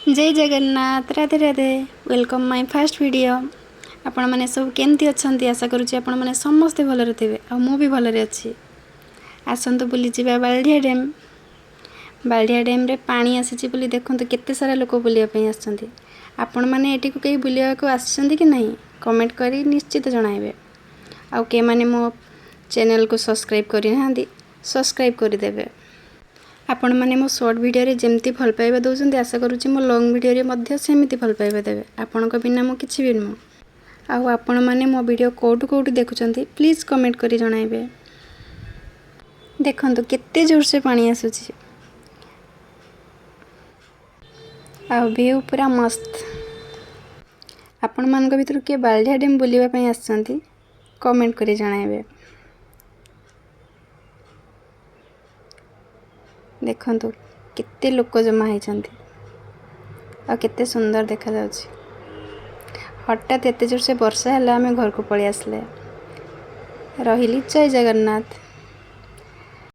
जय Jagannath Radhe Radhe welcome my first video. आपण माने सब केमती अछंती आशा करूची आपण माने समस्ते भलरे थिबे आ मु भी भलरे अछि। आसंतु बुली जिबा बालडिया डैम रे पानी आसीची बुली देखंतु केते सारा लोक बुलिया पई आछंती। आपण माने एटी को केही बुलिया को आछंती कि नहीं कमेंट करी निश्चित जणाइबे। आ के माने मो चैनल को सब्सक्राइब करि हांदी सब्सक्राइब करि देबे। आपण माने मो शॉर्ट वीडियो रे जेमती भल पाइबा दोछंती आशा करूची मो लॉन्ग वीडियो रे मध्य सेमिति भल पाइबा देबे। आपण को बिना मो किछि भी नु आ आपण माने मो वीडियो कोठु देखुचंती प्लीज कमेंट करी जणाइबे। देखंतु केते जोर से पानी आसुची आ व्यू पूरा मस्त। आपण मान को भीतर के बालडिया डैम बुलिबा पई आछंती कमेंट करी जणाइबे। देखंतु केते लोक जमा हैचंती आ केते सुंदर देखा जाउची। हठात एते जोर से वर्षा हला आमे घर को पळि आसले। रहिली जय जगन्नाथ।